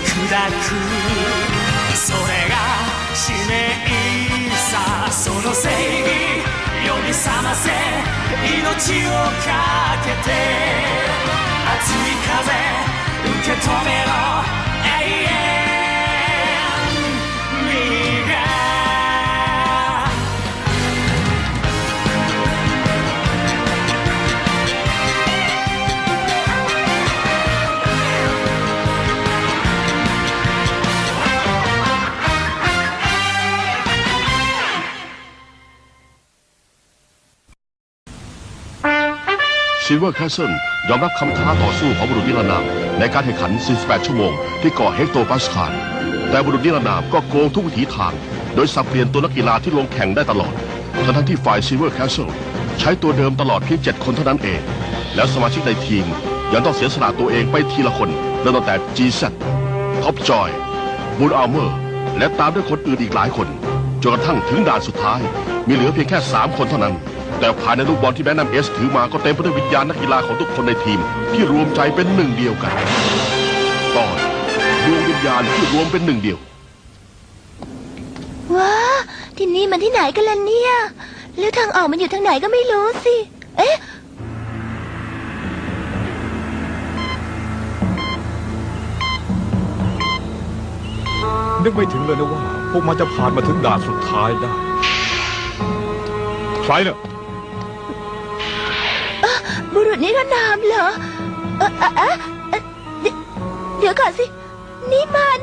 くそれが使命さその正義呼び覚ませ命をかけて熱い風受け止めろ永遠にがซิลเวอร์แคสเซิลยอมรับคำท้าต่อสู้ของบุรุษนิรนามในการแข่งขัน 48 ชั่วโมงที่เกาะเฮกโตปัสคาลแต่บุรุษนิรนามก็โกงทุกวิถีทางโดยสับเปลี่ยนตัวนักกีฬาที่ลงแข่งได้ตลอดทั้งที่ฝ่ายซิลเวอร์แคสเซิลใช้ตัวเดิมตลอดเพียง 7 คนเท่านั้นเองแล้วสมาชิกในทีมยังต้องเสียสละตัวเองไปทีละคนเริ่มตั้งแต่ GZ ท็อปจอยบูลอาร์เมอร์และตามด้วยคนอื่นอีกหลายคนจนกระทั่งถึงด่านสุดท้ายมีเหลือเพียงแค่ 3 คนเท่านั้นแต่ภายในลูกบอลที่แมกนัมเอสถือมาก็เต็มไปด้วยวิญญาณนักกีฬาของทุกคนในทีมที่รวมใจเป็นหนึ่งเดียวกันตอนดวงวิญญาณที่รวมเป็นหนึ่งเดียวว้าที่นี่มันที่ไหนกันล่ะเนี่ยแล้วทางออกมันอยู่ทางไหนก็ไม่รู้สิเอ๊ะนึกไม่ถึงเลยนะว่าพวกมันจะผ่านมาถึงด่านสุดท้ายได้ใครเนี่ยบุรุษนิรนามเหรอเดี๋ยวก่อนสินี่มัน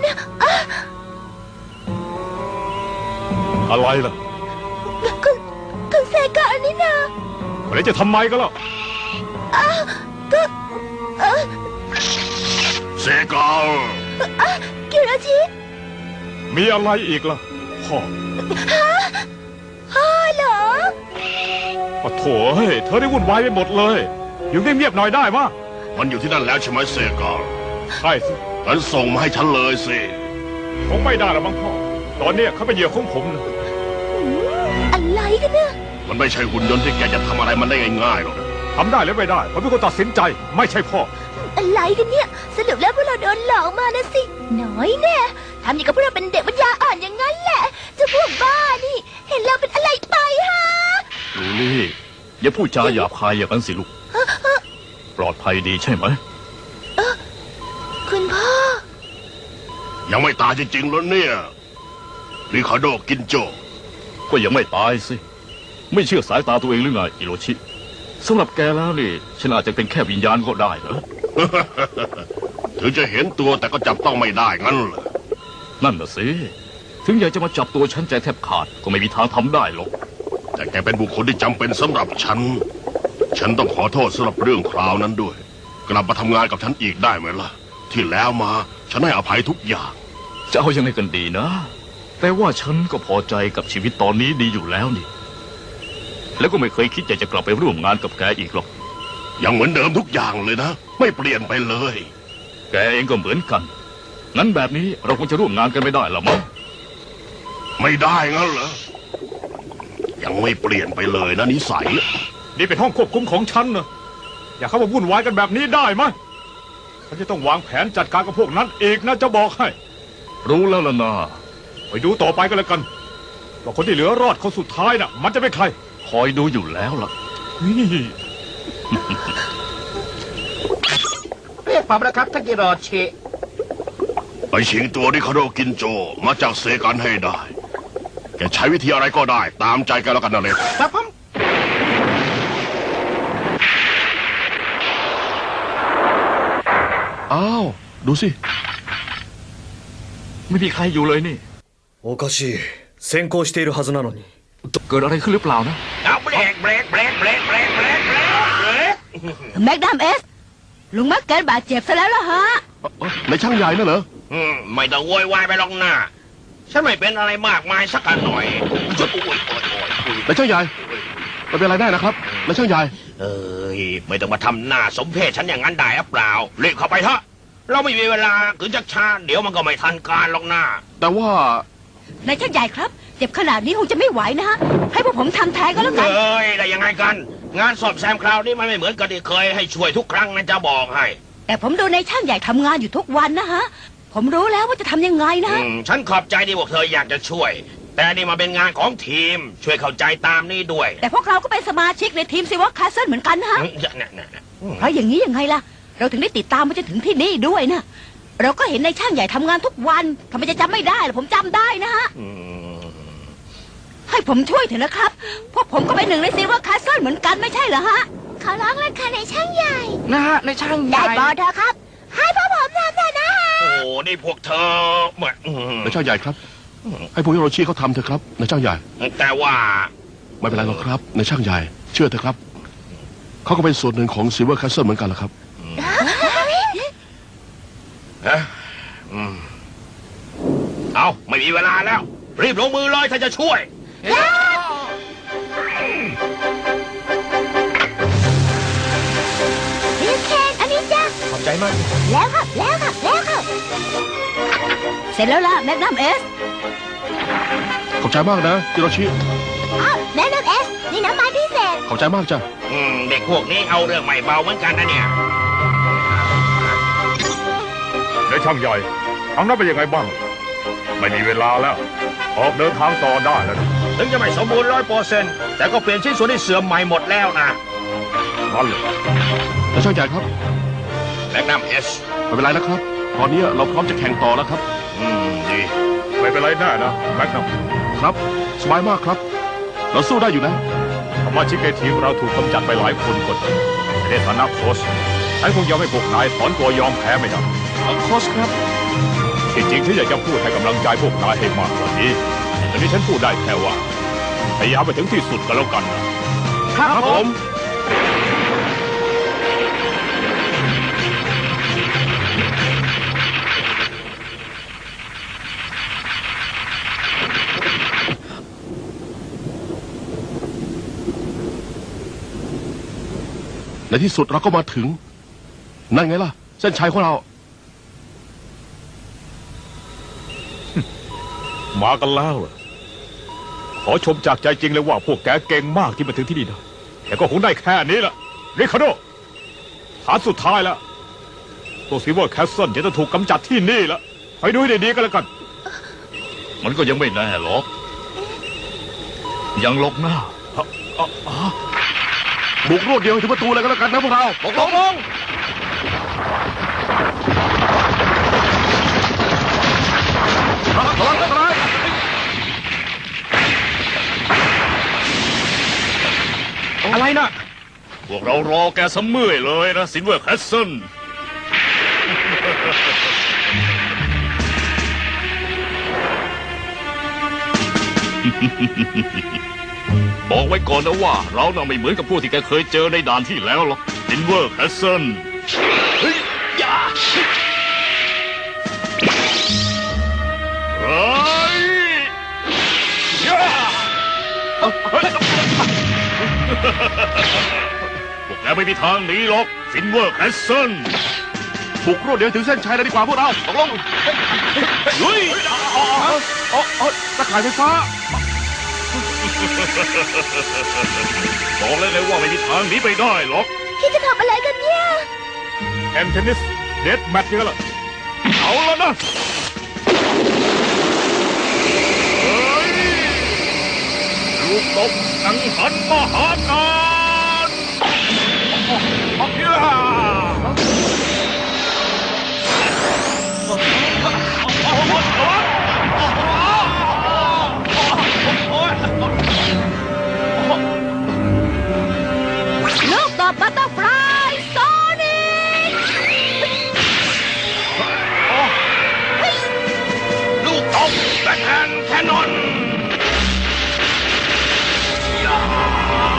อะไรล่ะคุณเซกานี่นะแล้วจะทำไมกันล่ะก็เซกากิราชิมีอะไรอีกล่ะพ่อเหรอโอ้โถเฮ้ยเธอได้วุ่นวายไปหมดเลยอยู่เงียบๆหน่อยได้มะมันอยู่ที่นั่นแล้วใช่ไหมเซกาใช่สิงั้นส่งมาให้ฉันเลยสิคงไม่ได้หรอกมั้งพ่อตอนนี้เขาเป็นเหยื่อของผมนะอะไรกันเนี่ยมันไม่ใช่หุ่นยนต์ที่แกจะทำอะไรมันได้ง่ายๆหรอกนะทำได้หรือไม่ได้ผมเป็นคนตัดสินใจไม่ใช่พ่ออะไรกันเนี่ยสรุปแล้วพวกเราโดนหลอกมานะสิน้อยแน่ทำอย่างกับพวกเราเป็นเด็กปัญญาอ่อนอย่างนั้นแหละจะพวกบ้านี่เห็นเราเป็นอะไรไปฮะลูลี่อย่าพูดจาหยาบคายอย่างนั้นสิลูกปลอดภัยดีใช่ไหมคุณพ่อยังไม่ตายจริงๆแล้วเนี่ยริคาโดกินโจก็ยังไม่ตายสิไม่เชื่อสายตาตัวเองหรือไงอิโรชิสำหรับแกแล้วนี่ฉันอาจจะเป็นแค่วิญญาณก็ได้เหรอ ถึงจะเห็นตัวแต่ก็จับต้องไม่ได้งั้นเหรอนั่นน่ะสิถึงอยากจะมาจับตัวฉันใจแทบขาดก็ไม่มีทางทำได้หรอกแต่แกเป็นบุคคลที่จำเป็นสำหรับฉันต้องขอโทษสำหรับเรื่องคราวนั้นด้วยกลับมาทำงานกับฉันอีกได้ไหมล่ะที่แล้วมาฉันให้อภัยทุกอย่างจะเอายังไงกันดีนะแต่ว่าฉันก็พอใจกับชีวิตตอนนี้ดีอยู่แล้วนี่แล้วก็ไม่เคยคิดอยากจะกลับไปร่วมงานกับแกอีกหรอกยังเหมือนเดิมทุกอย่างเลยนะไม่เปลี่ยนไปเลยแกเองก็เหมือนกันงั้นแบบนี้เราคงจะร่วมงานกันไม่ได้หรอมั้งไม่ได้งั้นเหรอยังไม่เปลี่ยนไปเลยนะนิสัยนี่เป็นห้องควบคุมของฉันนะอย่าเข้ามาวุ่นวายกันแบบนี้ได้ไหมฉันจะต้องวางแผนจัดการกับพวกนั้นเองนะจะบอกให้รู้แล้วล่ะนะไปดูต่อไปกันแล้วกันว่าคนที่เหลือรอดคนสุดท้ายน่ะมันจะเป็นใครคอยดูอยู่แล้วล่ะเรียกผมนะครับท่านกิโรชิไปชิงตัวริคาโดกินโจมาจากเซกันให้ได้แกใช้วิธีอะไรก็ได้ตามใจแกแล้วกันนะเล็กครับผมอ้าวดูสิไม่มีใครอยู่เลยนี่おかしい先行しているはずなのにเกิดอะไรขึ้นหรือเปล่านะเอาเบรกแม็กนัมเอสลุงมักเกิดบาดเจ็บซะแล้วล่ะฮะในช่างใหญ่น่ะเหรอไม่ต้องโวยวายไปหรอกนะฉันไม่เป็นอะไรมากมายสักหน่อยในช่างใหญ่ไม่เป็นอะไรได้นะครับในช่างใหญ่ไม่ต้องมาทำหน้าสมเพชฉันอย่างนั้นได้หรือเปล่ารีบเข้าไปเถอะเราไม่มีเวลาขืนจักช้าเดี๋ยวมันก็ไม่ทันการหรอกนะแต่ว่านายช่างใหญ่ครับเจ็บขนาดนี้คงจะไม่ไหวนะฮะให้พวกผมทำแทนก็แล้วกันได้ยังไงกันงานสอบแซมคราวนี้มันไม่เหมือนกับที่เคยให้ช่วยทุกครั้งนะจะบอกให้แต่ผมดูนายช่างใหญ่ทำงานอยู่ทุกวันนะฮะ ผมรู้แล้วว่าจะทำยังไงนะ ฉันขอบใจที่พวกเธออยากจะช่วย แต่นี่มาเป็นงานของทีม ช่วยเข้าใจตามนี้ด้วย แต่พวกเราก็เป็นสมาชิกในทีมซิวะคาสเซิลเหมือนกันนะฮะ เพราะอย่างนี้ยังไงล่ะ เราถึงได้ติดตามมาจนถึงที่นี่ด้วยนะ เราก็เห็นในช่างใหญ่ทำงานทุกวันทำไมจะจำไม่ได้ล่ะผมจำได้นะฮะ ให้ผมช่วยเถอะนะครับ พวกผมก็เป็นหนึ่งในซิวะคาสเซิลเหมือนกันไม่ใช่เหรอฮะ ขอร้องเลยค่ะในช่างใหญ่ นะฮะในช่างให ได้ ญ่ โปรดเถอะครับ ให้พวกผมทำเถอะนะฮะ โอ้โหนี่พวกเธอเหมือน นายช่างใหญ่ครับ ให้พวกฮิโรชิเขาทำเถอะครับนายช่างใหญ่ แต่ว่า ไม่เป็นไรหรอกครับนายช่างใหญ่ เชื่อเถอะครับ เขาก็เป็นส่วนหนึ่งของซิลเวอร์แคสเซิลเหมือนกันแหละครับ เอาไม่มีเวลาแล้ว รีบลงมือเลยถ้าจะช่วย มิสเคนอันนี้จ้ะ ขอบใจมาก แล้วครับแล้วครับแล้วครับ เสร็จแล้วล่ะแมกนัมเอส ขอบใจมากนะฮิโรชิ อ้าวแนะนำเอสนี่น้ำมันพิเศษ ขอบใจมากจ้ะ เด็กพวกนี้เอาเรื่องไม่เบาเหมือนกันนะเนี่ย ในช่างใหญ่ทางนั้นเป็นยังไงบ้าง ไม่มีเวลาแล้ว ออกเดินทางต่อได้แล้วนะ ถึงจะไม่สมบูรณ์100%แต่ก็เปลี่ยนชิ้นส่วนที่เสื่อมใหม่หมดแล้วนะ นั่นเลย นายช่างใหญ่ครับ แมกนัมเอส ไม่เป็นไรนะครับ ตอนนี้เราพร้อมจะแข่งต่อแล้วครับ ดี ไม่เป็นไรแน่นะแม็กนัม ครับ สบายมากครับ เราสู้ได้อยู่นะ สมาชิกในทีมเราถูกกำจัดไปหลายคนก่อนในฐานะโค้ชฉันคงยอมให้พวกนายถอนตัวยอมแพ้ไม่ได้ โค้ชครับ ที่จริงที่อยากจะพูดให้กำลังใจพวกนายให้มากกว่านี้แต่นี้ฉันพูดได้แค่ว่าพยายามไปถึงที่สุดก็แล้วกันนะครับ ผม ในที่สุดเราก็มาถึง นั่นไงล่ะ เส้นชัยของเรา มากันแล้วเหรอขอชมจากใจจริงเลยว่าพวกแกเก่งมากที่มาถึงที่นี่ได้แต่ก็คงได้แค่นี้แหละริคาร์โดฐานสุดท้ายแล้วตัวซิลเวอร์แคสเซิลจะถูกกำจัดที่นี่แล้วไปดูให้ดีๆกันแล้วกัน มันก็ยังไม่แน่หรอก ยังลบหน้า บุกรวดเดียวถึงประตูเลยก็แล้วกันนะพวกเรา ลง ระวังอันตราย อะไรนะ พวกเรารอแกเสมื่อยเลยนะซิลเวอร์แคสเซิล บอกไว้ก่อนนะว่าเราน่ะไม่เหมือนกับพวกที่แกเคยเจอในด่านที่แล้วหรอกซิลเวอร์แคสเซิลเฮ้ยอย่าเฮ้ยอย่าพวกแกไม่มีทางหนีหรอกซิลเวอร์แคสเซิล บุกรวดเดียวถึงเส้นชัยเลยดีกว่าพวกเราตกลง เฮ้ย ตะข่ายไฟฟ้า บอกเลยเลยว่าไม่มีทางหนีไปได้หรอก พี่จะทำอะไรกันเนี่ย แอนเทนนิสเดดแมทนี่ก็แล้วเอาแล้วนะเฮ้ยลูกตบกังหันมหาการลูกตบบัตเตอร์ฟลายโซนิก ลูกตบแบทแฮนด์แคนนอน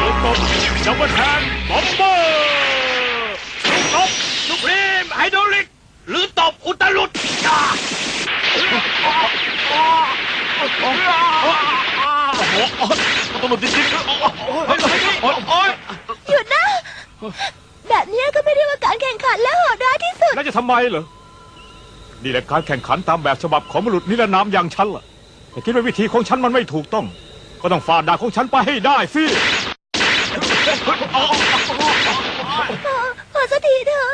ลูกตบจับแทนบอมเบอร์ ลูกตบลูกพรีมไฮโดรลิก หรือตบอุตลุด ต้องหลุดจริง หยุดนะ แบบนี้ก็ไม่ได้ว่าการแข่งขันแล้วโหดร้ายที่สุด แล้วจะทำไมเหรอ นี่แหละการแข่งขันตามแบบฉบับของมนุษย์นิรนามอย่างฉันล่ะแต่คิดว่าวิธีของฉันมันไม่ถูกต้อง ก็ต้องฝ่าด่านของฉันไปให้ได้สิ พอสักทีเถอะ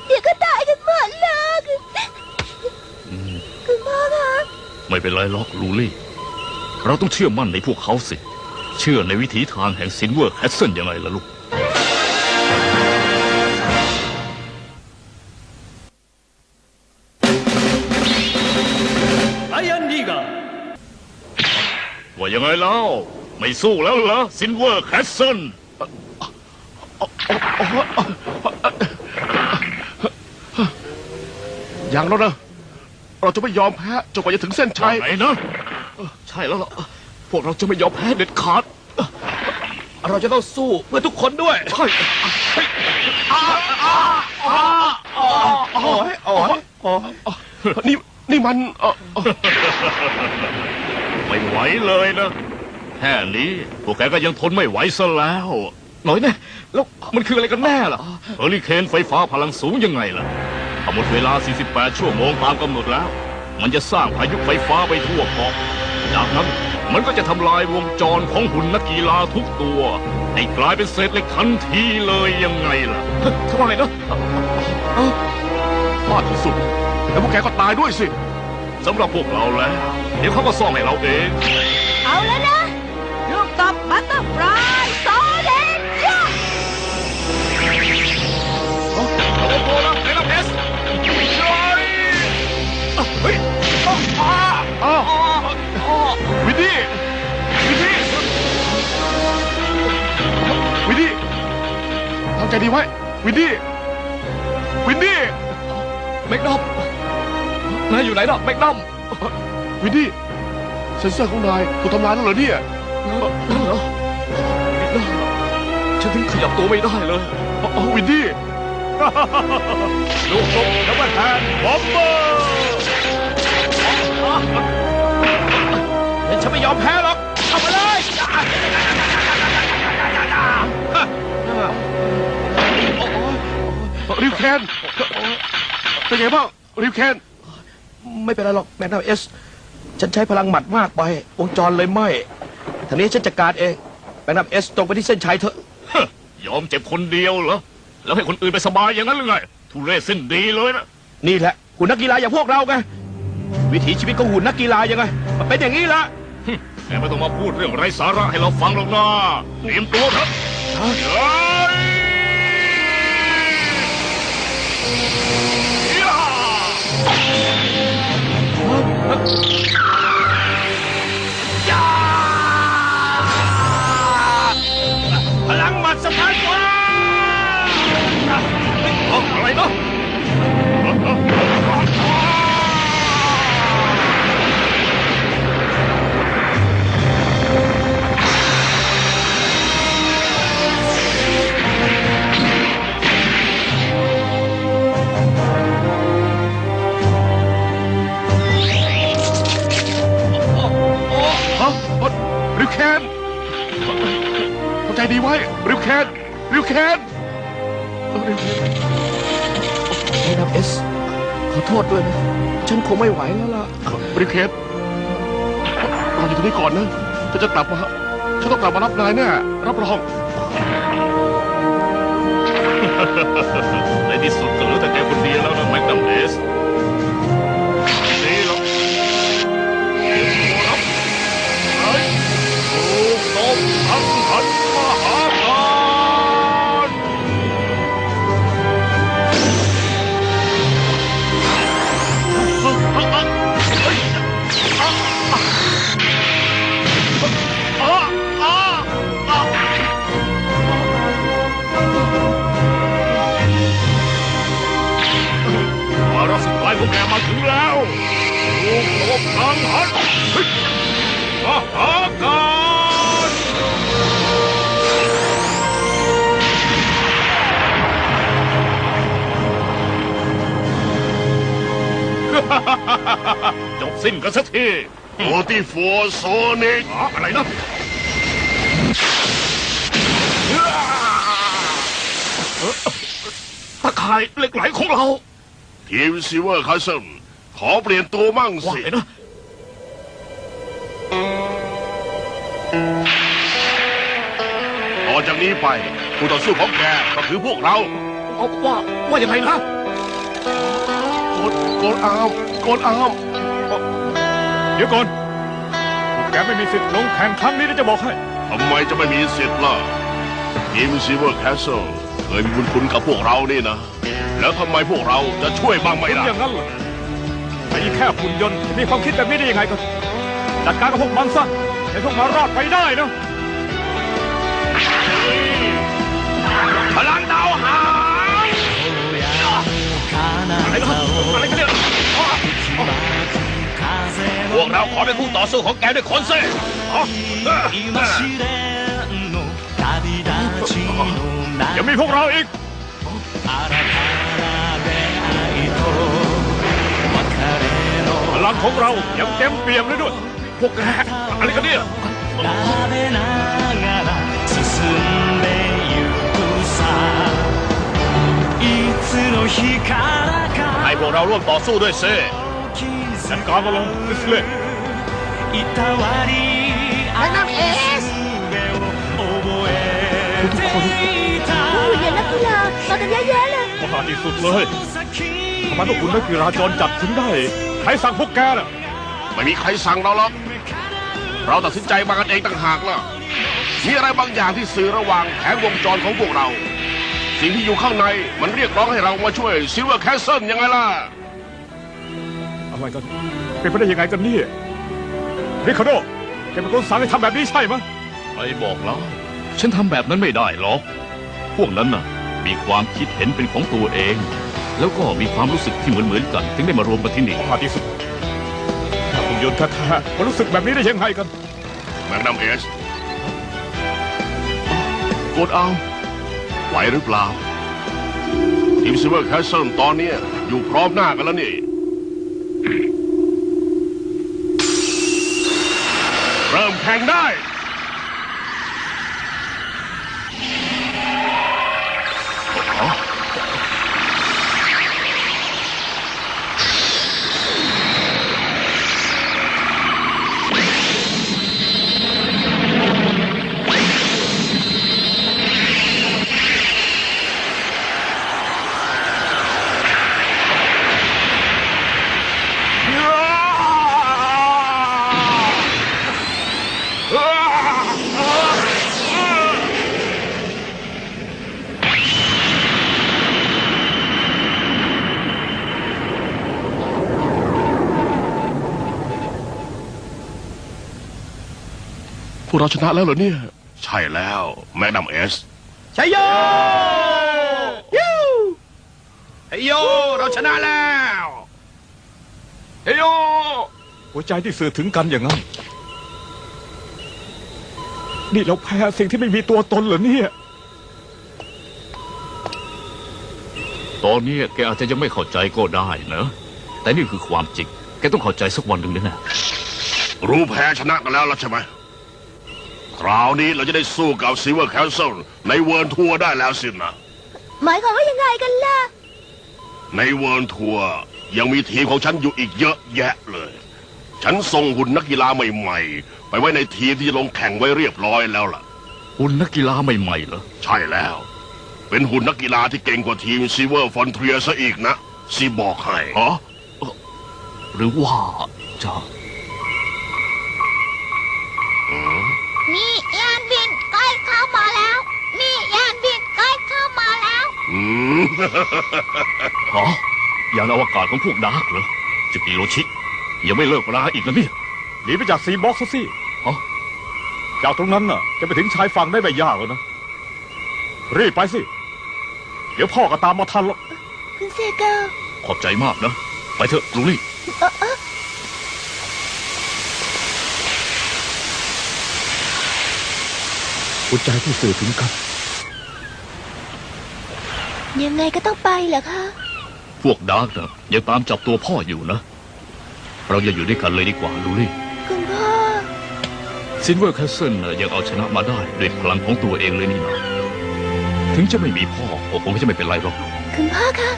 เดี๋ยวก็ตายกันหมดหรอก ไม่เป็นไรหรอกลูลี่ เราต้องเชื่อมั่นในพวกเขาสิ เชื่อในวิถีทางแห่งซินเวอร์แฮสเซนยังไงล่ะลูก ライアン・リーガー ว่ายังไงแล้ว ไม่สู้แล้วเหรอซินเวอร์แฮสเซน อย่างแล้วนะเราจะไม่ยอมแพ้จนกว่าจะถึงเส้นชัย ไงนะใช่แล้วล่ะพวกเราจะไม่ยอมแพ้เด็ดขาด เราจะต้องสู้เพื่อทุกคนด้วย ใช่ นี่มัน ไม่ไหวเลยนะแค่นี้พวกแกก็ยังทนไม่ไหวซะแล้วหน่อยแน่แล้วมันคืออะไรกันแน่ล่ะเฮอริเคนไฟฟ้าพลังสูงยังไงล่ะถ้าหมดเวลา 48 ชั่วโมงตามกำหนดแล้ว มันจะสร้างพายุไฟฟ้าไปทั่วเกาะจากนั้นมันก็จะทำลายวงจรของหุ่นนักกีฬาทุกตัวให้กลายเป็นเศษเหล็กทันทีเลยยังไงล่ะทำไมนะ พลาดที่สุด แล้วพวกแกก็ตายด้วยสิ สำหรับพวกเราแล้วเดี๋ยวเขาก็ซ่อมให้เราเอง เอาแล้วนะ ลูกตบบัตเตอร์ฟลายโซเลนจ้า เอาโบนะไอ้ลำเอสเฮ้ย อ้าววินดี้วินดี้วินดี้ทำใจดีไว้วินดี้วินดี้ แมกนัมนายอยู่ไหนนะแมกนัม วินดี้เซนเซอร์ของนายถูกทำลายแล้วเหรอเนี่ย นั่นเหรอฉันถึงขยับตัวไม่ได้เลย อ๋อวินดี้ ลูกตบดับเบิลแทนบอมเบอร์ ฉันไม่ยอมแพ้หรอกเอามาเลย ริวเคนเป็นไงบ้างริวเคน ไม่เป็นไรหรอกแมกนัมเอสฉันใช้พลังหมัดมากไปวงจรเลยไหมทีนี้ฉันจัดการเองแมกนัมเอสตรงไปที่เส้นชัยเถอะ ยอมเจ็บคนเดียวเหรอแล้วให้คนอื่นไปสบายอย่างนั้นหรือไงทุเรศสิ้นดีเลยนะ นี่แหละหุ่นนักกีฬาอย่างพวกเราไงวิถีชีวิตของหุ่นนักกีฬายังไงมันเป็นอย่างนี้ละ แกไม่ต้องมาพูดเรื่องไร้สาระให้เราฟังหรอกนะเตรียมตัวเถอะเฮ้ยย่า พลังหมัดสะพานฟ้า อะไรนะ ฮะริวเคนทำใจดีไว้ริวเคนริวเคนริวเคน แมกนัมเอสขอโทษด้วยนะฉันคงไม่ไหวแล้วล่ะ ริวเคนรออยู่ตรงนี้ก่อนนะฉันจะกลับมาฉันต้องกลับมารับนายแน่รับรอง ในที่สุดก็เหลือแต่แกคนเดียวแล้วนะแมกนัมเอสนี่หรอกเตรียมตัวรับไอ้ลูกตบทั้งหันมหาการ วาระสุดท้ายของแกมาถึงแล้วลูกตบทั้งหันเฮ้ยมหาการจบสิ้นกันสักที โอติโฟโซนิก อะไรนะตะข่ายเหล็กไหลของเรา ทีมซิเวอร์คาสเซิลขอเปลี่ยนตัวมั่ง ว่า สิ ไงนะ ต่อจากนี้ไปผู้ต่อสู้ของแกก็คือพวกเรา ว่ายังไงนะ โกดอาร์มโกดอาร์ม เดี๋ยวก่อนพวกแกไม่มีสิทธิ์ลงแข่งครั้งนี้นะจะบอกให้ ทำไมจะไม่มีสิทธิ์ล่ะทีมซิลเวอร์แคสเซิลเคยมีบุญคุณกับพวกเรานี่นะ แล้วทำไมพวกเราจะช่วยบ้างไหม คุณ ล่ะ อย่างนั้นเหรอไอ้แค่หุ่นยนต์มีความคิดแบบนี้ได้ยังไงกันจัดการกับพวกมันซะให้พวกมารอดไปได้นะ พลังดาวหาง อะไรกันเนี่ยพวกเราขอเป็นผู้ต่อสู้ของแกด้วยคนสิอย่ามีพวกเราอีกพลังของเรายังเต็มเปี่ยมเลยด้วยพวกแกอะไรกันเนี่ยให้พวกเราร่วมต่อสู้ด้วยซิ จัดการมาลงดิสเลย์ แม็กนัมเอส ทุกคน ผู้เรียนนักกีฬามากันเยอะแยะเลย มหาที่สุดเลยทำไมพวกคุณนักกีฬาจรจัดถึงได้ใครสั่งพวกแกน่ะ ไม่มีใครสั่งเราหรอกเราตัดสินใจมากันเองต่างหากล่ะมีอะไรบางอย่างที่สื่อระหว่างแผงวงจรของพวกเรา สิ่งที่อยู่ข้างในมันเรียกร้องให้เรามาช่วยซิลเวอร์แคสเซิลยังไงล่ะ อะไรกันเป็นไปได้ยังไงกันเนี่ยริคาร์โดแกเป็นคนสั่งให้ทำแบบนี้ใช่ไหม ใครบอกแล้วฉันทำแบบนั้นไม่ได้หรอกพวกนั้นน่ะมีความคิดเห็นเป็นของตัวเอง แล้วก็มีความรู้สึกที่เหมือนกันถึงได้มารวมกันที่นี่ มหาที่สุดถ้าคุณยนต์แท้ๆมันรู้สึกแบบนี้ได้ยังไงกัน แมกนัมเอสกดเอาไหวหรือเปล่าทีมซิลเวอร์แคสเซิลตอนนี้อยู่พร้อมหน้ากันแล้วนี่เริ่มแข่งได้ พวกเราชนะแล้วเหรอเนี่ย ใช่แล้วแมกนัมเอส ชัยโยยูเฮ้ยโยเราชนะแล้ว เฮ้ยโยหัวใจที่สื่อถึงกันอย่างนั้นนี่เราแพ้สิ่งที่ไม่มีตัวตนเหรอเนี่ย ตอนนี้แกอาจจะยังไม่เข้าใจก็ได้นะแต่นี่คือความจริงแกต้องเข้าใจสักวันหนึ่งแน่ รู้แพ้ชนะกันแล้วล่ะใช่ไหมคราวนี้เราจะได้สู้กับซิลเวอร์แคสเซิลในเวิร์ลทัวร์ได้แล้วสินะ หมายความว่ายังไงกันล่ะ ในเวิร์ลทัวร์ยังมีทีมของฉันอยู่อีกเยอะแยะเลย ฉันส่งหุ่นนักกีฬาใหม่ๆ ไปไว้ในทีมที่จะลงแข่งไว้เรียบร้อยแล้วล่ะ ๆหุ่นนักกีฬาใหม่ๆเหรอ ใช่แล้ว เป็นหุ่นนักกีฬาที่เก่งกว่าทีมซิลเวอร์ฟอนเทียซะอีกนะซีบอกให้ ฮะหรือว่าจะ มียานบินใกล้เข้ามาแล้ว มียานบินใกล้เข้ามาแล้ว อืม ฮะยานอวกาศของพวกดาร์กเหรอจะกิโรชิยังไม่เลิกราอีกนะเนี่ย หนีไปจากซีบ็อกซ์ซะสิ ฮะ จากตรงนั้นน่ะจะไปถึงชายฝั่งได้ไม่ยากแล้วนะ รีบไปสิ เดี๋ยวพ่อก็ตามมาทันหรอก คุณเซเกอร์ ขอบใจมากนะ ไปเถอะลูลี่ หัวใจที่สื่อถึงกัน ยังไงก็ต้องไปเหรอคะ พวกดาร์กนะยังตามจับตัวพ่ออยู่นะ เราอย่าอยู่ด้วยกันเลยดีกว่าลูลี่ คุณพ่อ ซินเวอร์แคสเซิลยังเอาชนะมาได้ด้วยพลังของตัวเองเลยนี่นะถึงจะไม่มีพ่อก็คงจะไม่เป็นไรหรอก คุณพ่อคะ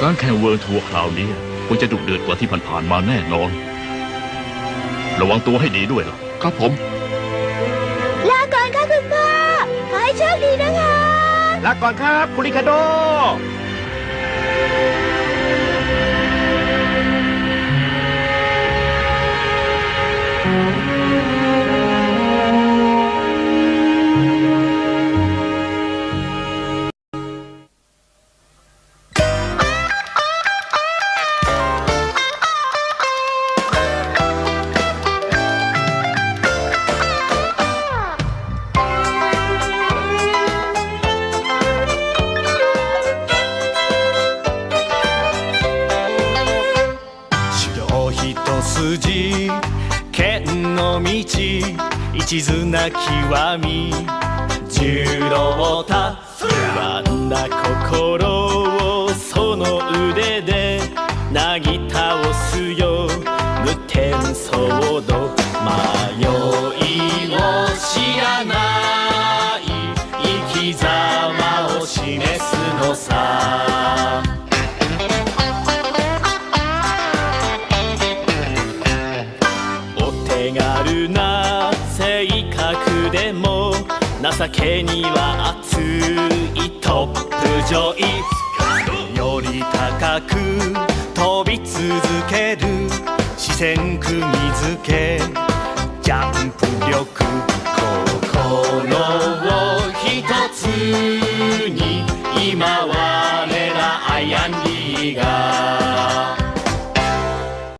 การแข่งเวิร์ทัวร์คราวนี้คงจะดุเดือดกว่าที่ผ่านๆมาแน่นอน ระวังตัวให้ดีด้วยล่ะ ครับผม ลาก่อนค่ะคุณพ่อ ขอให้โชคดีนะคะ ลาก่อนครับคุณริคาร์โด筋剣の道一途な極み重労た不安な心をその腕でなぎ倒すよ無天騒動迷いを知らない生き様を示すのさお手軽な性格でも情けには熱いトップ女医より高く飛び続ける視線釘付けジャンプ力心を一つに今我らアイアンリーが